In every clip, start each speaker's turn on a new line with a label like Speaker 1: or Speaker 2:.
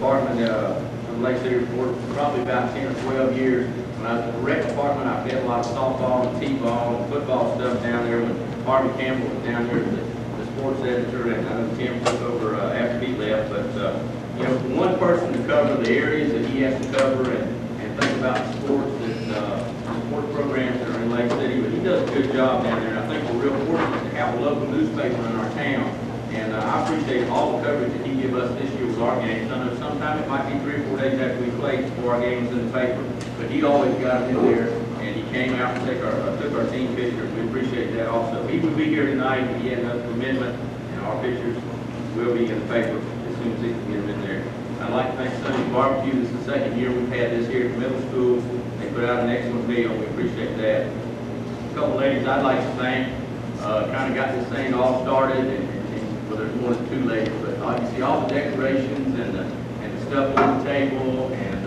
Speaker 1: department from Lake City for probably about 10 or 12 years. When I was at the rec department, I did a lot of softball and t-ball and football stuff down there when Harvey Campbell was down here, the sports editor, and I know Tim took over after he left. But you know, for one person to cover the areas that he has to cover and think about sports sports programs that are in Lake City, but he does a good job down there. And I think we're real fortunate to have a local newspaper in our town. And I appreciate all the coverage that he gave us this year with our games. I know sometimes it might be 3 or 4 days after we played before our games in the paper, but he always got them in there, and he came out and took our team pictures. We appreciate that also. He would be here tonight, but he had another commitment, and our pictures will be in the paper as soon as he can get them in there. I'd like to thank Sunday Barbecue. This is the second year we've had this here at the middle school. They put out an excellent meal. We appreciate that. A couple ladies I'd like to thank. Kind of got this thing all started, and well, there's more than 2 ladies, but you see all the decorations and the stuff on the table, and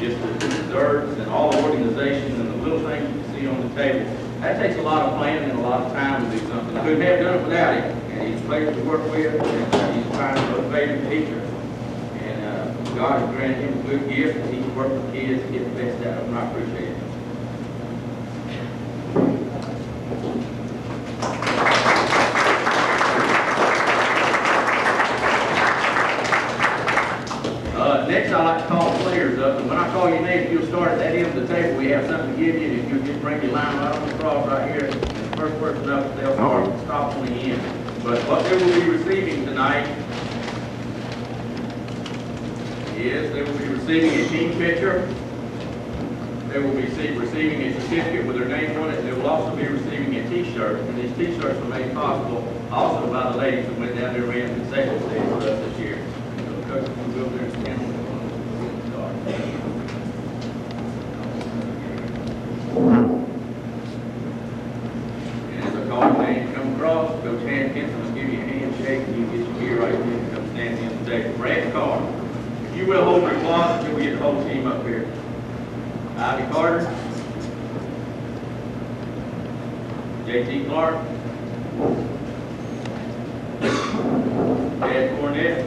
Speaker 1: just the desserts and all the organization and the little things you see on the table. That takes a lot of planning and a lot of time to do something. Couldn't have done it without him. And he's a pleasure to work with, and he's a kind of motivated teacher. And God has granted him a good gift, and he's worked with kids to get the best out of them. I appreciate it. Next, I like to call the players up, and when I call your name, if you'll start at that end of the table, we have something to give you, and if you'll just bring your line right on the cross right here, and the first person up, they'll stop on the end. But what they will be receiving tonight is they will be receiving a team picture. They will be receiving a certificate with their name on it, and they will also be receiving a T-shirt, and these T-shirts were made possible also by the ladies who went down there and ran the concession stand for us this year. So, Coach, we'll go over there and stand on the and as I call your name, come across, Coach Hankins, I'm going to give you a handshake, and you get your gear right here and come stand in today. Brad Carr, if you will hold your applause until we get the whole team up here. Ivy Carter, J.T. Clark, Ed Cornett,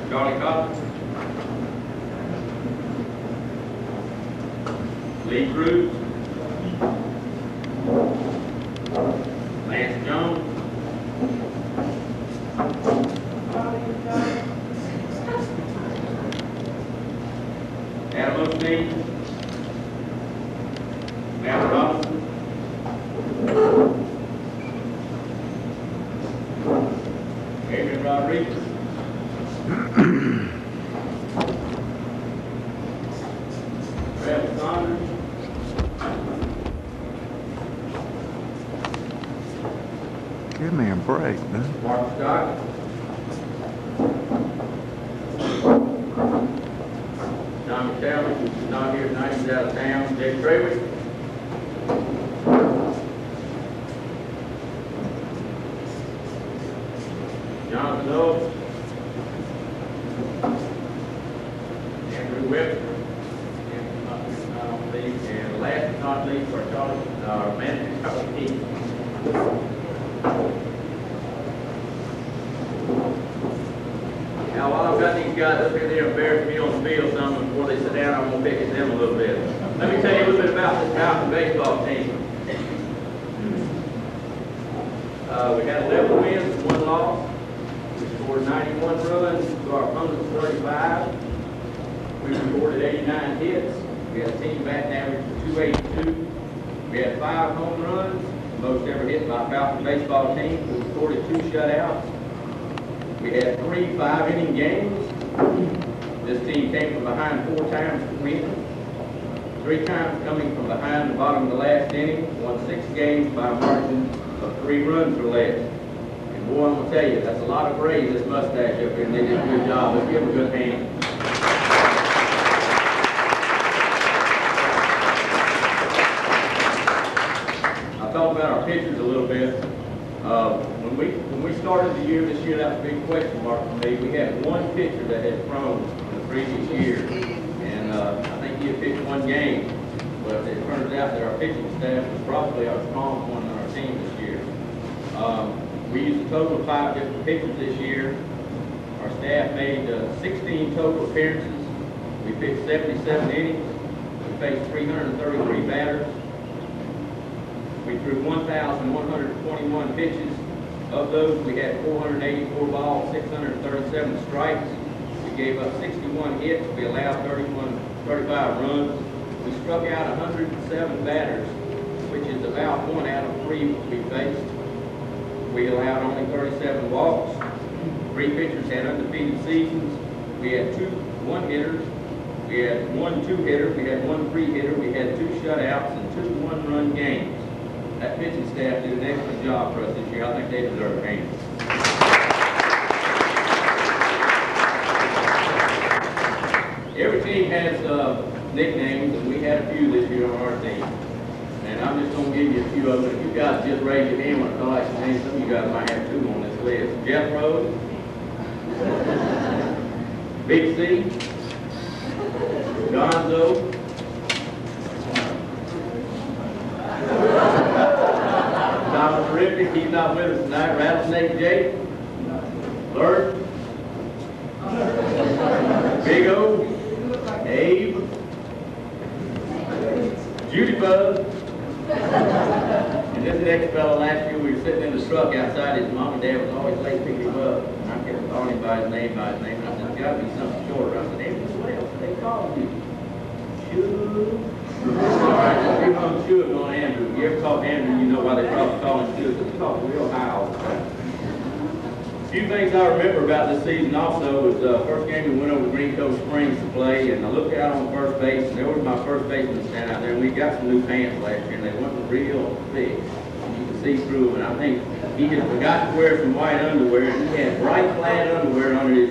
Speaker 1: Charlie Cobb, Lee Cruz, Lance Jones, Adam Osteen, Matt Robinson, Adrian Rodriguez, Travis Saunders,
Speaker 2: Give me a break, man.
Speaker 1: Mark Scott, John McTavish, who's not here tonight, he's out of town, Jay Trawick, Jonathan Oaks, Andrew Webster, and last but not least, our manager, Charlie Keith. Now, while I've got these guys up here, they're embarrassing me on the field some before they sit down. I'm going to pick at them a little bit. Let me tell you a little bit about this Mountain baseball team. We had 11 wins, 1 loss. We scored 91 runs to our opponent's 35. We recorded 89 hits. We had a team batting average of 282. We had 5 home runs, most ever hit by a Falcon baseball team. We recorded 2 shutouts. We had 3 5-inning games. This team came from behind 4 times to win. 3 times coming from behind the bottom of the last inning. Won 6 games by a margin of 3 runs or less. And boy, I'm going to tell you, that's a lot of gray, this mustache up here, and they did a good job. Let's give them a good hand. I'll talk about our pitchers a little bit. When we started the year, this year, that was a big question mark for me. We had 1 pitcher that had thrown in the previous year, and I think he had pitched 1 game. But it turns out that our pitching staff was probably our strong point on our team this year. We used a total of 5 different pitchers this year. Our staff made 16 total appearances. We pitched 77 innings. We faced 333 batters. We threw 1,121 pitches. Of those, we had 484 balls, 637 strikes. We gave up 61 hits. We allowed 35 runs. We struck out 107 batters, which is about 1 out of 3 we faced. We allowed only 37 walks. 3 pitchers had undefeated seasons. We had 2 one-hitters. We had 1 two-hitter. We had 1 three-hitter. We had 2 shutouts and 2 one-run games. That pitching staff did an excellent job for us this year. I think they deserve a hand. Every team has nicknames, and we had a few this year on our team. And I'm just going to give you a few of them. If you guys just raise your hand when I call out your name, some of you guys might have 2 on this list. Jeff Rose, Big C, Gonzo, Donald Terrific, he's not with us tonight. Rattlesnake Jake, Lurch, Big O, Abe, Judy Buzz, and this next fellow last year we were sitting in the truck outside. His mom and dad was always late picking him up. And I kept calling him by his name, and I said, there's got to be something shorter. I said, Andrew, what else they call you? Shug. All right, we call him Shug on Andrew. You ever talk to Andrew, you know why they probably call him Shug, because he talks real high all the time. A few things I remember about this season also was the first game we went over to Green Cove Springs to play, and I looked out on first base, and there was my first baseman standing out there, and we got some new pants last year, and they weren't real thick. You could see through them, and I think he had forgot to wear some white underwear, and he had bright plaid underwear under his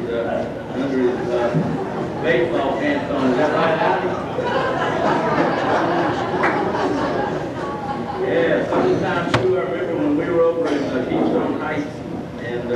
Speaker 1: baseball pants on. Is that right, Alfie? Yeah, sometimes too, I remember when we were over in Keystone Heights, and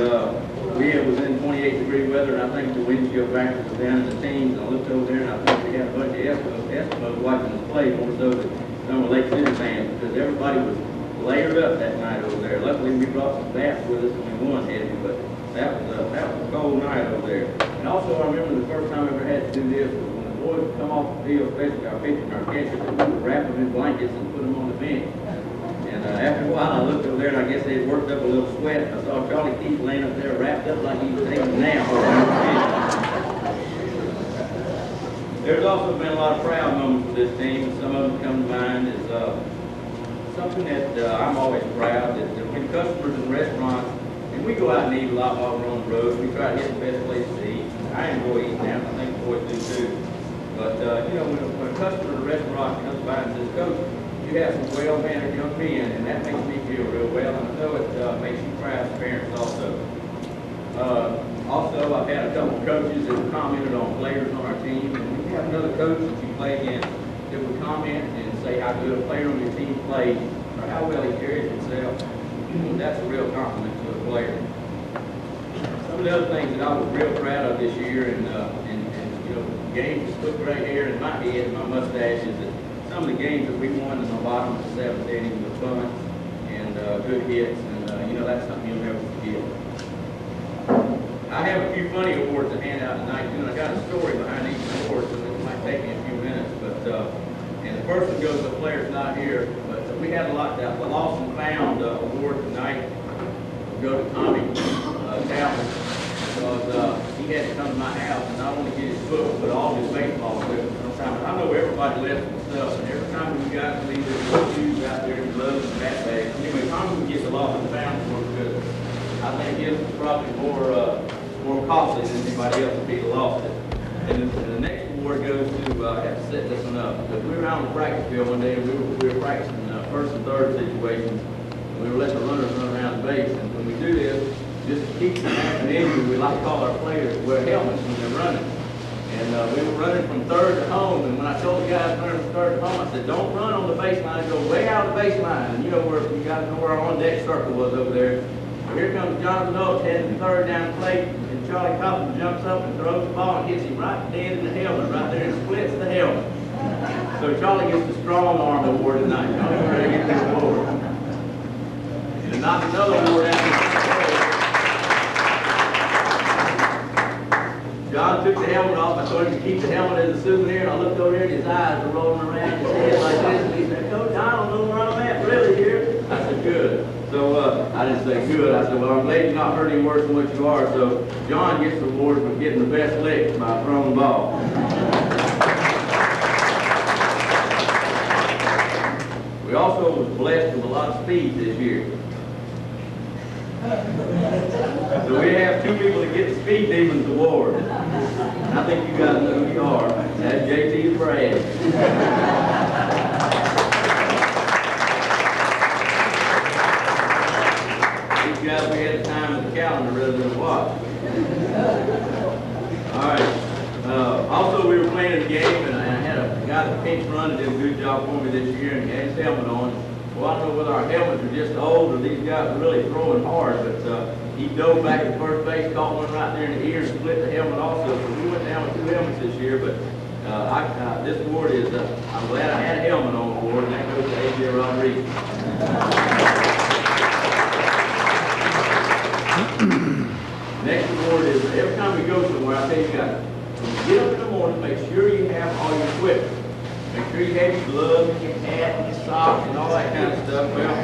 Speaker 1: it was in 28-degree weather, and I think the windshield factor was down in the teens, and I looked over there, and I think we had a bunch of Eskimos watching us play, more so than some of the Lake City fans, because everybody was layered up that night over there. Luckily, we brought some bats with us, and we won heavy, but that was a cold night over there. And also, I remember the first time I ever had to do this was when the boys would come off the field, especially our pitchers and our catchers, we would wrap them in blankets and put them on the bench. And after a while, I looked over there, and I guess they had worked up a little sweat. I saw Charlie Keith laying up there wrapped up like he was taking a nap. There's also been a lot of proud moments for this team, and some of them come to mind is something that I'm always proud that when customers in restaurants, and we go out and eat a lot while we're on the road, we try to hit the best place to eat. I enjoy eating out, I think the boys do too. But you know, when a customer in a restaurant comes by and says, Coach, you have some well-mannered young men, and that makes me feel real well, and I know it makes you proud as parents also. Also, I've had a couple of coaches that have commented on players on our team, and we have another coach that you play against that would comment and say how good a player on your team plays or how well he carries himself. That's a real compliment to a player. Some of the other things that I was real proud of this year, and you know, games that put gray hair in my head and my mustache, is that some of the games that we won in the bottom of the 7th inning with bunts and good hits, and you know, that's something you'll never forget. I have a few funny awards to hand out tonight, too, and I got a story behind each award, so it might take me a few minutes. But and the first one goes to the players not here, but we had a lot. The Lost and Found award tonight will go to Tommy Talbot, because he had to come to my house and not only get his book, but all his baseball equipment. I know everybody left some stuff, and every time we got to leave their shoes out there, and gloves and bat bags. Anyway, Tommy would get the Lost and Found award because I think his was probably more costly than anybody else would be to lost it. And the next award goes to, I have to set this one up, because we were out on the practice field one day, and we were practicing first and third situations, and we were letting the runners run around the base. And when we do this, just to keep from having an injury, we like to call our players to wear helmets when they're running. And we were running from third to home, and when I told the guys running from third to home, I said, don't run on the baseline, go way out of the baseline. And you know where, you guys know where our on-deck circle was over there. So here comes Jonathan Oaks heading third down the plate, and Charlie Coughlin jumps up and throws the ball and hits him right dead in the helmet, right there, and splits the helmet. So Charlie gets the strong arm award tonight. Charlie, we're going to get this award. And knock another award out. John took the helmet off. I told him to keep the helmet as a souvenir, and I looked over there, and his eyes were rolling around his head like this. And he said, Coach, I don't know where I'm at really here. I said, good. So I didn't say good. I said, well, I'm glad you're not hurting worse than what you are. So John gets the award for getting the best licks by throwing the ball. We also was blessed with a lot of speed this year. So we have two people that get the Speed Demons Award. And I think you guys know who you are. That's JT and Brad. These guys, we had the time in the calendar rather than watch. All right. Also, we were playing a game, and I had a guy that pinch run and did a good job for me this year, and he had his helmet on. Well, I don't know whether our helmets are just old or these guys are really throwing hard, but he dove back at first base, caught one right there in the ear, and split the helmet also. So we went down with 2 helmets this year, but this award is, I'm glad I had a helmet on the award, and that goes to A.J. Rodriguez. Next award is, every time we go somewhere, I tell you guys, when you get up in the morning, make sure you have all your equipment. Make sure you have your gloves, and your hat, and your socks, and all that kind of stuff. Well,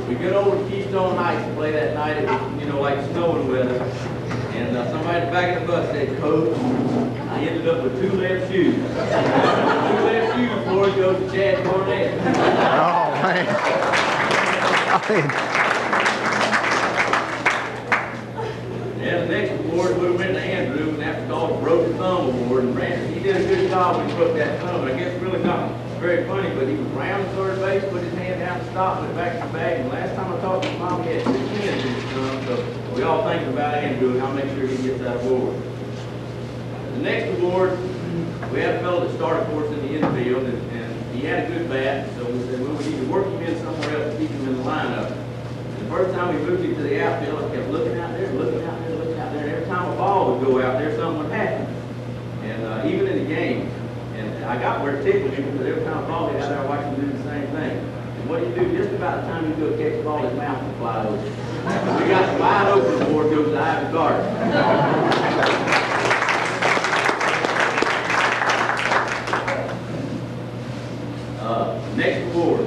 Speaker 1: we get over to Keystone Heights to play that night. It was, like snowing weather. And somebody in the back of the bus said, Coach, I ended up with 2 left shoes. 2 left shoes before it goes to Chad Cornett.
Speaker 2: Oh, man.
Speaker 1: And the next award, we went to Andrew, and that's called the Broken Thumb Award. And Brandon, he did a good job when he broke that thumb. And I guess really not very funny, but he was round the third base, put his hand down to stop, went back to the bag. And last time I talked to his mom, he had 2 pins in his thumb. So we all think about Andrew, and I'll make sure he gets that award. The next award, we had a fellow that started for us in the infield, and he had a good bat. So we said, well, we need to work him in somewhere else to keep him in the lineup. The first time we moved him to the outfield, I kept looking out there, looking out there, looking out there, and every time a ball would go out there, something would happen. And even in the game, and I got where it tickled me because every time a ball hit out there, I watched him do the same thing. And what do you do? Just about the time you go catch the ball, his mouth would fly open. We got the wide open award, goes to Ivy Carter. Next award.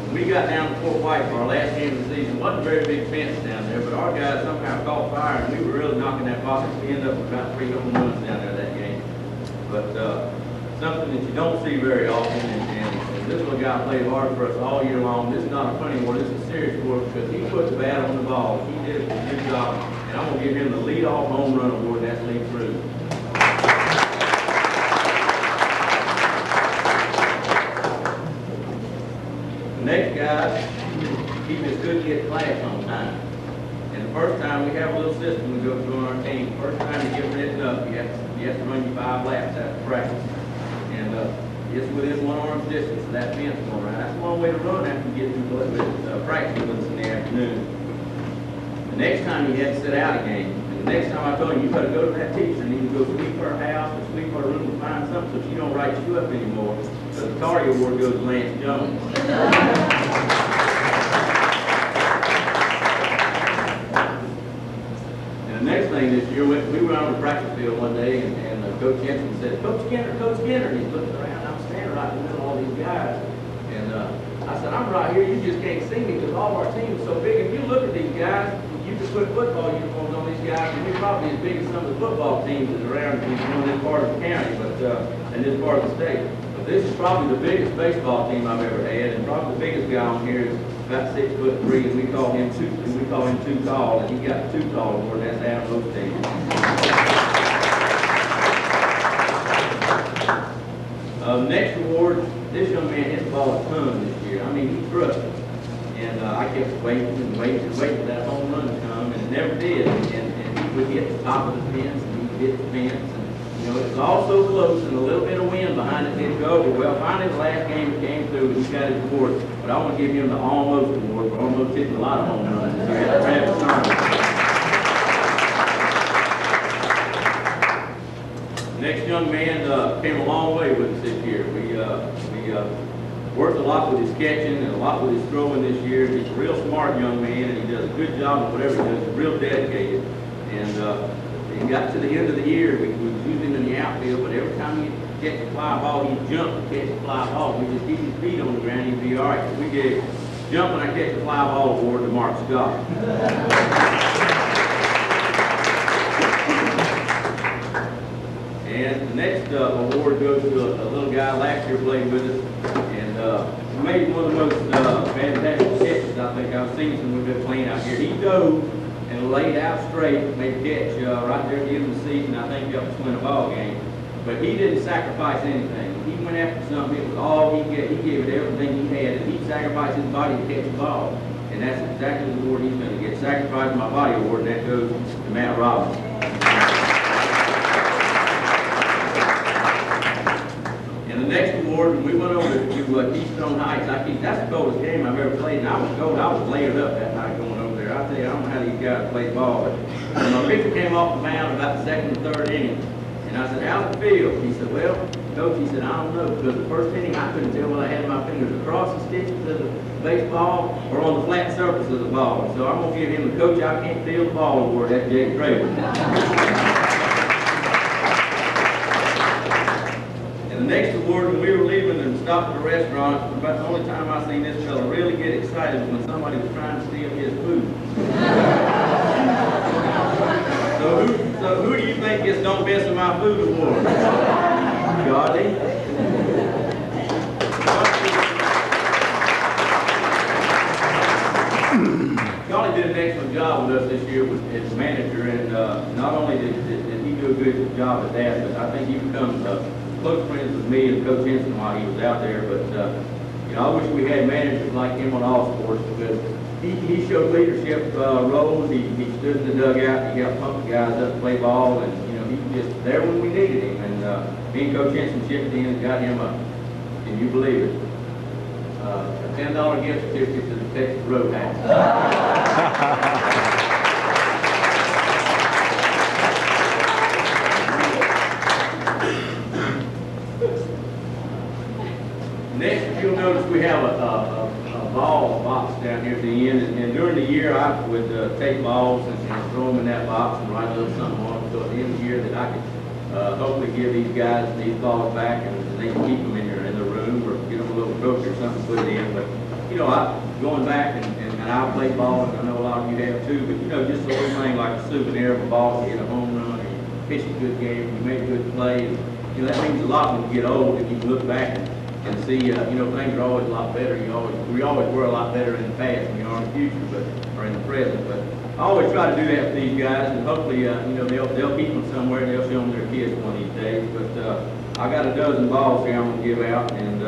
Speaker 1: When we got down to Fort White for our last game of the season, it wasn't a very big fence down there, but our guys somehow caught fire, and we were really knocking that box. We ended up with about 3 home runs down there that game. But something that you don't see very often, and this little guy played hard for us all year long. This is not a funny award, this is a serious award because he put the bat on the ball. He did a good job, and I'm going to give him the leadoff home run award, and that's Lee Cruz. Next guy, he just couldn't get class on time. And the first time, we have a little system we go through on our team. The first time you get written up, you have to run your 5 laps after practice. And it's within 1 arm's distance of that fence going around. That's one way to run after you get through practice with us in the afternoon. The next time, you had to sit out a game. And the next time I told him, you better go to that teacher and either go sweep her house or sweep her room and find something so she don't write you up anymore. So the Cardi Award goes to Lance Jones. And the next thing this year, we were on the practice field one day, and Coach Jensen said, Coach Skinner, Coach Skinner. And he's looking around, I'm standing right in the middle of all these guys. And I said, I'm right here, you just can't see me because all of our team is so big. If you look at these guys, you can put football uniforms on these guys, and you're probably as big as some of the football teams that's around in this part of the county, and this part of the state. This is probably the biggest baseball team I've ever had, and probably the biggest guy on here is about 6'3", and we call him too tall, and he got the too tall award, and that's Adam Osteen. Next award, this young man hit the ball a ton this year. I mean, he crushed it, and I kept waiting and waiting and waiting for that home run to come, and it never did. And he would hit the top of the fence, and he would hit the fence. It was all so close, and a little bit of wind behind it didn't go over. Well, finally, the last game it came through, and he got his award. But I want to give him the almost award for almost hitting a lot of home runs. Travis Thomas. Next young man came a long way with us this year. We worked a lot with his catching and a lot with his throwing this year. He's a real smart young man, and he does a good job of whatever he does. He's real dedicated. And He got to the end of the year, we was using him in the outfield, but every time he catch a fly ball, he'd jump and catch a fly ball. We just keep his feet on the ground, he'd be all right. So we gave Jump When I Catch a Fly Ball award to Mark Scott. And the next award goes to a little guy last year played with us, and made one of the most fantastic catches I think I've seen since we've been playing out here. He dove and laid out straight, made a catch right there at the end of the season. I think helped us win a ball game. But he didn't sacrifice anything. He went after something. It was all he get. He gave it everything he had, and he sacrificed his body to catch the ball. And that's exactly the award he's going to get. Sacrifice My Body award, and that goes to Matt Robbins. And the next award, we went over to Keystone Heights. That's the coldest game I've ever played, and I was cold. I was layered up that night going over there. I tell you, I don't know how these guys play ball, but when my pitcher came off the mound about the second or third inning, and I said, how's it feel? He said, well, Coach, he said, I don't know, because the first inning I couldn't tell whether I had my fingers across the stitches of the baseball or on the flat surface of the ball. So I'm going to give him the Coach I Can't Feel the Ball award. That's Jake Traver. And the next award, when we were leaving and stopped at the restaurant, about the only time I seen this fella really get excited was when somebody was trying to steal his food. So who do you think gets Don't Mess With My Food award? Charlie? Charlie did an excellent job with us this year as manager, and not only did he do a good job at that, but I think he becomes close friends with me and Coach Henson while he was out there. But I wish we had managers like him on all sports, because he showed leadership roles. He stood in the dugout. He helped pump the guys up to play ball, and he was just there when we needed him. And me and Coach Henson chipped in and got him can you believe it, a $10 gift certificate to the Texas Roadhouse. Next, you'll notice we have a ball box down here at the end, and during the year I would take balls and throw them in that box and write a little something on them, so at the end of the year that I could hopefully give these guys these balls back, and they can keep them in their room, or get them a little trophy or something to put it in. But I going back and I play ball, and I know a lot of you have too, but just a little thing like a souvenir of a ball, you hit a home run, or you pitched a good game, you made a good play. That means a lot when you get old, and you can look back and see, things are always a lot better. We always were a lot better in the past than we are in the future, or in the present. But I always try to do that for these guys, and hopefully, they'll keep them somewhere, and they'll show them their kids one of these days. But I got a dozen balls here I'm going to give out, and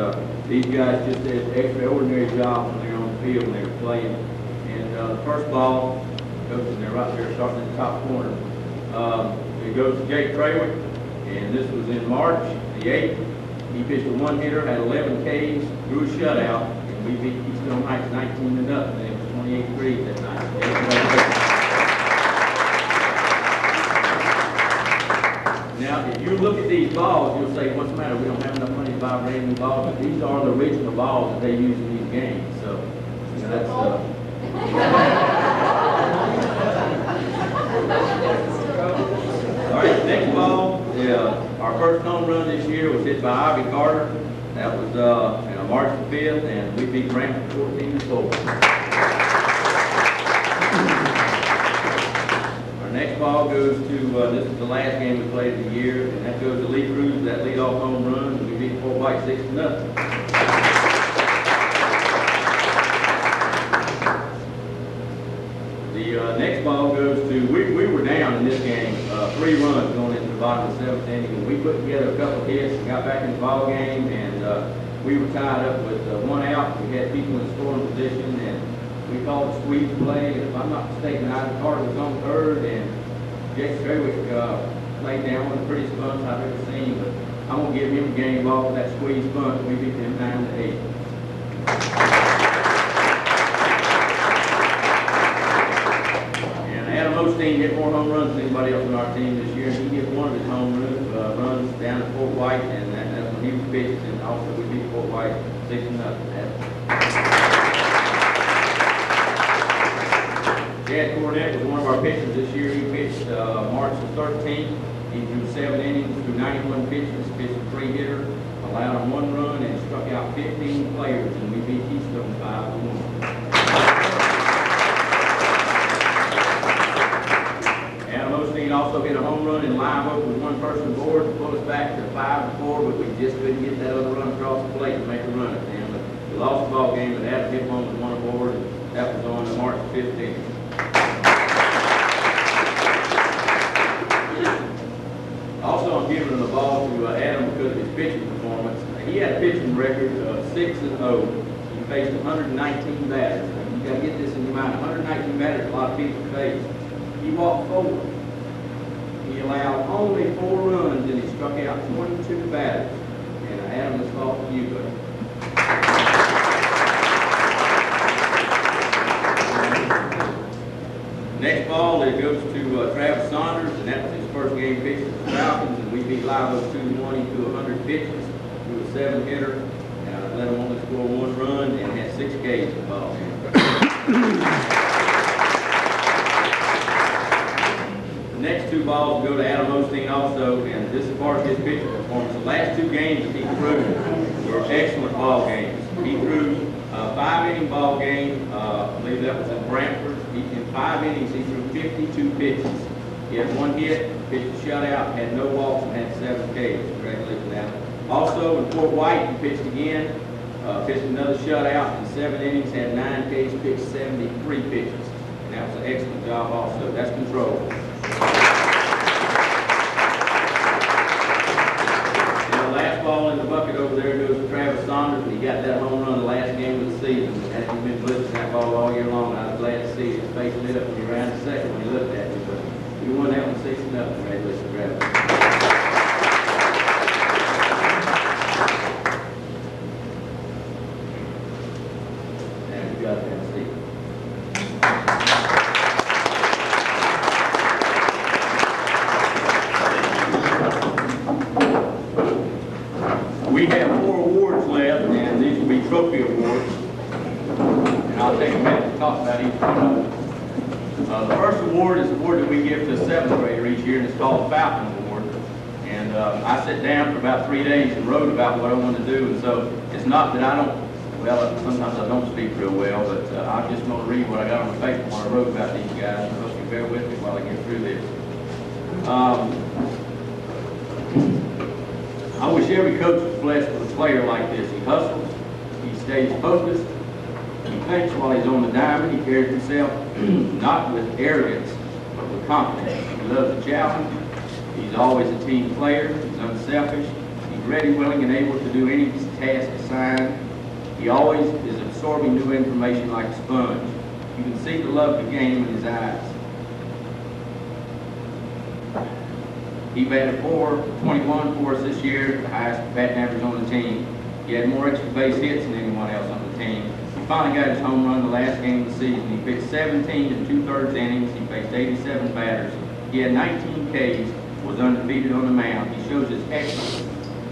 Speaker 1: these guys just did an extraordinary job when they're on the field when they were playing. And the first ball goes in there right there, starting in the top corner. It goes to Jake Trawick, and this was in March the 8th. He pitched a one-hitter, had 11 Ks, threw a shutout, and we beat Keystone Heights 19-0. It was 28 degrees that night. Now, if you look at these balls, you'll say, what's the matter? We don't have enough money to buy brand new balls. But these are the original balls that they use in these games. So, that's... All right, next ball. Our first home run this year was hit by Ivy Carter. That was March the 5th, and we beat Banquet 14-4. Our next ball goes to, this is the last game we played of the year, and that goes to Lee Cruz, that leadoff home run, and we beat Fort White 6-0. The next ball goes to, we were down in this game, 3 runs going into the bottom of the 7th inning, and we put together a couple of hits and got back in the ball game, and we were tied up with 1 out. We had people in scoring position, and we called a squeeze play, and if I'm not mistaken, Ivy Carter was on third, and Jake Trawick laid down one of the prettiest bunts I've ever seen, but I'm going to give him a game ball for that squeeze bunt. We beat them 9-8. Osteen hit more home runs than anybody else on our team this year. He hit one of his home runs down at Fort White, and that's when he was pitched, and also we beat Fort White 6-0. Chad Cornett was one of our pitchers this year. He pitched March the 13th. He threw 7 innings, threw 91 pitches, pitched a 3-hitter, allowed him 1 run, and struck out 15 players, and we beat Keystone 5-1. Adam Osteen also hit a home run in live oak with 1 person aboard to pull us back to 5-4, but we just couldn't get that other run across the plate to make a run at them. But we lost the ball game, but Adam hit one with 1 aboard, and that was on March 15th. Also, I'm giving the ball to Adam because of his pitching performance. He had a pitching record of 6-0. He faced 119 batters. You got to get this in your mind. 119 batters, a lot of people face. He walked 4. He allowed only 4 runs, and he struck out 22 batters. And Adam, this ball for you, buddy. Next ball, it goes to Travis Saunders, and that was his first game pitching for the Falcons, and we beat Live Oak 2-1. He threw 100 pitches, threw a 7-hitter, let him only score 1 run, and had 6 Ks in the ball game. The next 2 balls go to Adam Osteen also, and this is part of his pitching performance. The last 2 games that he threw were excellent ball games. He threw a 5-inning ball game, I believe that was in Brantford. In 5 innings, he threw 52 pitches. He had 1 hit, pitched a shutout, had no walks, and had 7 Ks. Congratulations, Adam. Also, in Fort White, he pitched again, pitched another shutout in 7 innings, had 9 Ks, pitched 73 pitches. And that was an excellent job also. That's control. And the last ball in the bucket over there goes to Travis Saunders, and he got that home run the last game of the season. And he's been blitzing that ball all year long. I was glad to see his face lit up when he ran the second when he looked at me. But he won that one 6-0. Congratulations, Travis. And you got that seat. We have 4 awards left, and these will be trophy awards. And I'll take a minute to talk about each one of them. The first award is an award that we give to a 7th grader each year, and it's called the Falcon Award. And I sat down for about 3 days and wrote about what I want to do. And so it's not that I don't, well, sometimes I don't speak real well, but I just want to read what I got on the paper when I wrote about these guys. I hope you bear with me while I get through this. I wish every coach was blessed with a player like this. He hustles, he stays focused, he thinks while he's on the diamond, he carries himself not with arrogance, but with confidence. He loves a challenge, he's always a team player, he's unselfish, he's ready, willing, and able to do any task assigned. He always is absorbing new information like a sponge. You can see the love of the game in his eyes. He batted .421 for us this year, the highest batting average on the team. He had more extra base hits than anyone else on the team. He finally got his home run the last game of the season. He pitched 17 2/3 innings. He faced 87 batters. He had 19 Ks, was undefeated on the mound. He shows his excellence,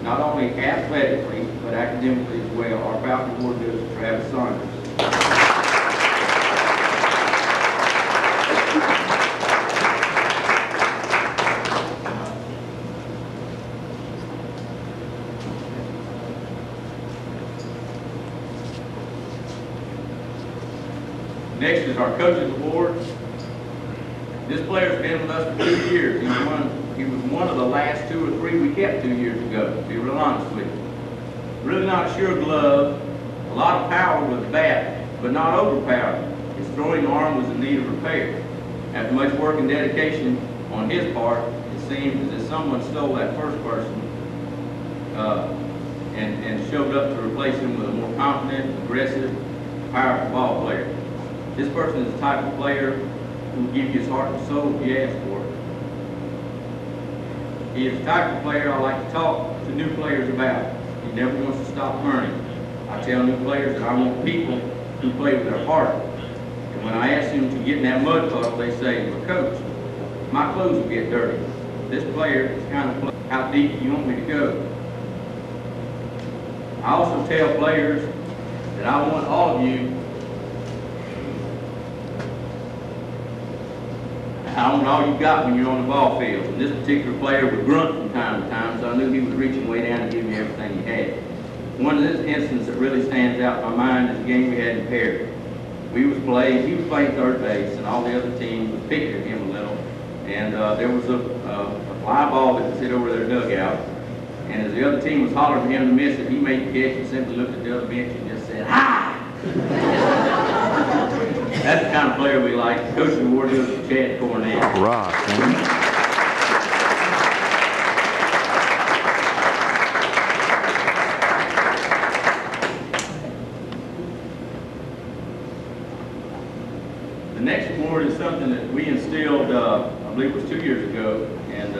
Speaker 1: not only athletically, but academically as well. Our Falcon Award goes to Travis Saunders. Next is our Coaches Award. This player's been with us for 2 years. He was one of the last 2 or 3 we kept 2 years ago, to be real honest with you. Really not a sure glove, a lot of power with the bat, but not overpowering. His throwing arm was in need of repair. After much work and dedication on his part, it seemed as if someone stole that first person and showed up to replace him with a more confident, aggressive, powerful ball player. This person is the type of player who will give you his heart and soul if you ask for it. He is the type of player I like to talk to new players about. He never wants to stop learning. I tell new players that I want people who play with their heart. And when I ask them to get in that mud puddle, they say, "Well, Coach, my clothes will get dirty." This player is kind of player, how deep do you want me to go? I also tell players that I want all of you I want all you got when you're on the ball field. And this particular player would grunt from time to time, so I knew he was reaching way down to give me everything he had. One of those instances that really stands out in my mind is a game we had in Perry. He was playing third base, and all the other teams was picking at him a little. And there was a fly ball that was hit over their dugout. And as the other team was hollering for him to miss it, he made the catch and simply looked at the other bench and just said, "Ha!" That's the kind of player we like. Coach award goes to Chad Cornell.
Speaker 2: Rock, man.
Speaker 1: The next award is something that we instilled, I believe it was 2 years ago, and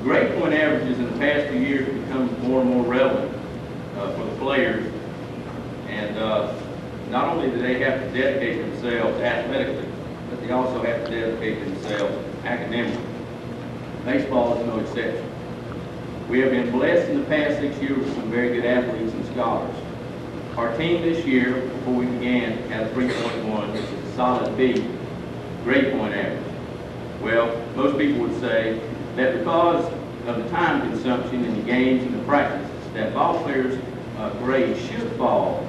Speaker 1: grade point averages in the past few years have become more and more relevant for the players. And not only do they have to dedicate themselves athletically, but they also have to dedicate themselves academically. Baseball is no exception. We have been blessed in the past 6 years with some very good athletes and scholars. Our team this year, before we began, had a 3.1, which is a solid B, grade point average. Well, most people would say that because of the time consumption in the games and the practices, that ball players' grades should fall,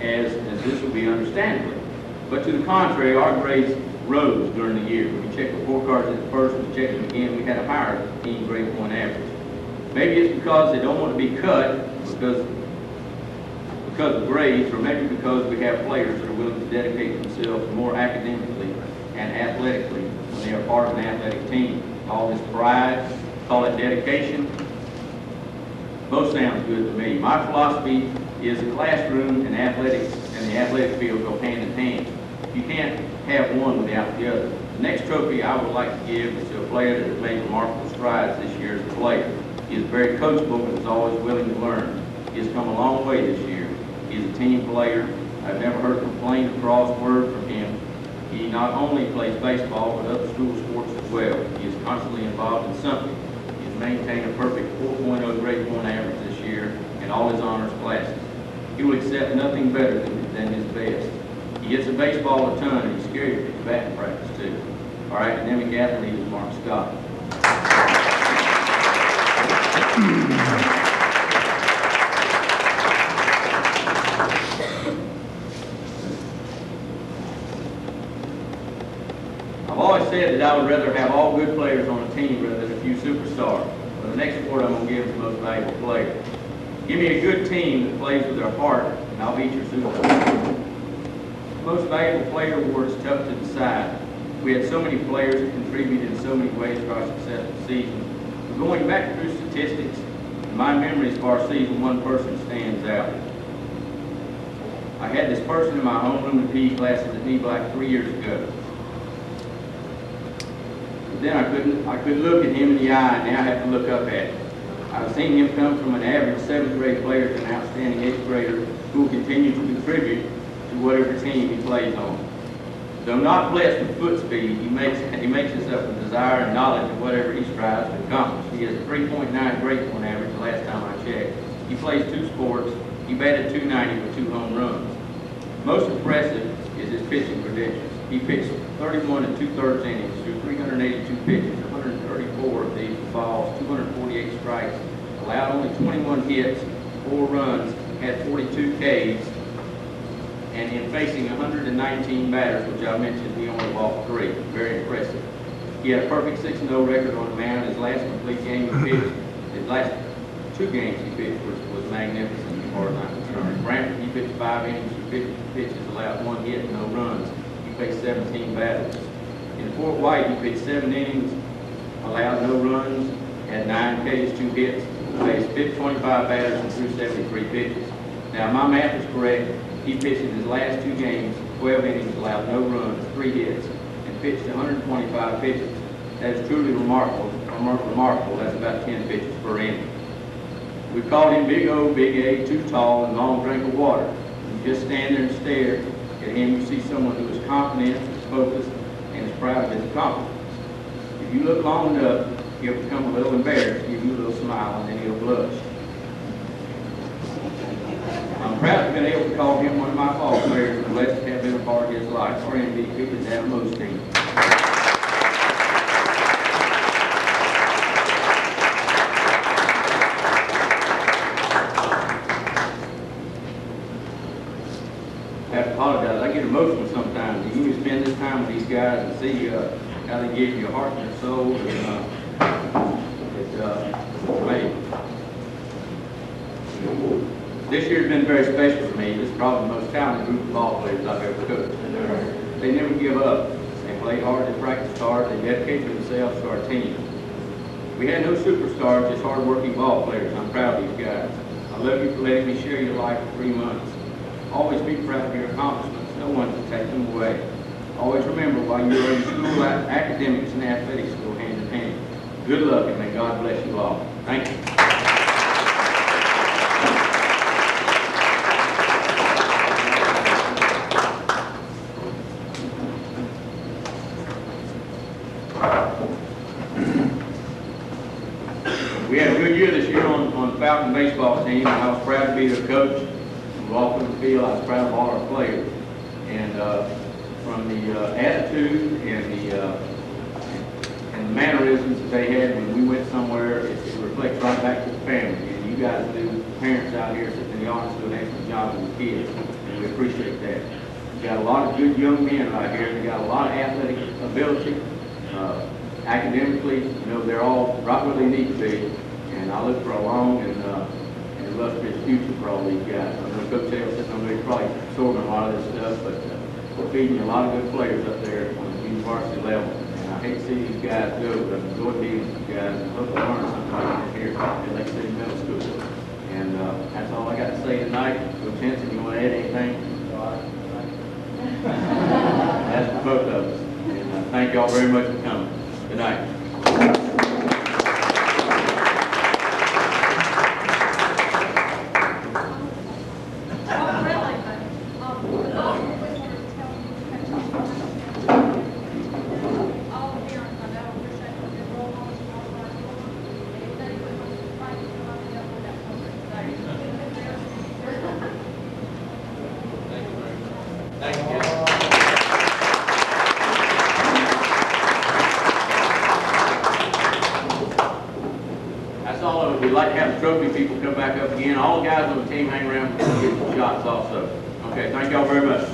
Speaker 1: as this would be understandably. But to the contrary, our grades rose during the year. We checked the 4 cards at the first, we checked them again, we had a higher team grade point average. Maybe it's because they don't want to be cut because of grades, or maybe because we have players that are willing to dedicate themselves more academically and athletically when they are part of an athletic team. All this pride, call it dedication, both sounds good to me. My philosophy is the classroom and athletics and the athletic field go hand in hand. You can't have one without the other. The next trophy I would like to give is to a player that has made remarkable strides this year as a player. He is very coachable and is always willing to learn. He has come a long way this year. He is a team player. I've never heard a complaint or cross word from him. He not only plays baseball, but other school sports as well. He is constantly involved in something. He has maintained a perfect 4.0 grade point average this year in all his honors classes. He will accept nothing better than his best. He hits a baseball a ton, and he's scared to pitch batting practice too. Our academic athlete is Mark Scott. I've always said that I would rather have all good players on a team rather than a few superstars. But the next award I'm going to give is the most valuable player. Give me a good team that plays with their heart, and I'll beat your superstar. The most valuable player award is tough to decide. We had so many players that contributed in so many ways to our successful season. But going back through statistics, in my memories of our season, one person stands out. I had this person in my homeroom and PE classes at me like 3 years ago. But then I couldn't look at him in the eye, and now I have to look up at him. I've seen him come from an average 7th grade player to an outstanding 8th grader who will continue to contribute to whatever team he plays on. Though not blessed with foot speed, he makes this up with desire and knowledge of whatever he strives to accomplish. He has a 3.9 grade point average the last time I checked. He plays 2 sports. He batted .290 with 2 home runs. Most impressive is his pitching credentials. He pitched 31 2/3 innings through 382 pitches, 134 of these were balls, 248 strikes, allowed only 21 hits, 4 runs, had 42 Ks, and in facing 119 batters, which I mentioned, he only walked 3. Very impressive. He had a perfect 6-0 record on the mound. His last complete game he pitched, his last 2 games he pitched was magnificent as far as I'm concerned. Brantford, he pitched 5 innings through 50 pitches, allowed 1 hit, no runs. He faced 17 batters. In Fort White, he pitched 7 innings, allowed no runs, had 9 Ks, 2 hits, faced 25 batters and threw 73 pitches. Now, my math is correct. He pitched in his last 2 games, 12 innings, allowed no runs, 3 hits, and pitched 125 pitches. That is truly remarkable. That's about 10 pitches per inning. We called him Big O, Big A, too tall, and long drink of water. You just stand there and stare at him, you see someone who is confident, is focused, and is proud of his accomplishments. If you look long enough, he'll become a little embarrassed, give you a little smile, and then he'll blush. I'm proud to have been able to call him one of my ball players and blessed to have been a part of his life. Our MVP is that of most teams. I have to apologize. I get emotional sometimes. You can spend this time with these guys and see how they give you a heart and a soul. And, this year's been very special for me. This is probably the most talented group of ball players I've ever coached. They never give up. They play hard, they practice hard, they dedicate themselves to our team. We had no superstars, just hard-working ball players. I'm proud of these guys. I love you for letting me share your life for 3 months. Always be proud of your accomplishments. No one can take them away. Always remember while you are in school, academics and athletics go hand in hand. Good luck and may God bless you all. Thank you. We had a good year this year on the Falcon baseball team, and I was proud to be their coach. Walking the field, I was proud of all our players. And from the attitude and the mannerisms that they had when we went somewhere, it reflects right back to the family. And you guys do, parents out here sitting in the audience do an excellent job with the kids, and we appreciate that. We got a lot of good young men right here. They got a lot of athletic ability. Academically, you know, they're all right where they need to be. And I look for a long and illustrious future for all these guys. I know Coach Hale sitting over there probably absorbing a lot of this stuff, but we're feeding a lot of good players up there on the university level. And I hate to see these guys go, but I'm enjoying being with you guys and hope they learn something right here at Lake City Middle School. And that's all I got to say tonight. Coach Henson, you want to add anything? That's for both of us. And thank y'all very much for coming. Good night. We'd like to have the trophy people come back up again. All the guys on the team hang around and get some shots also. Okay, thank y'all very much.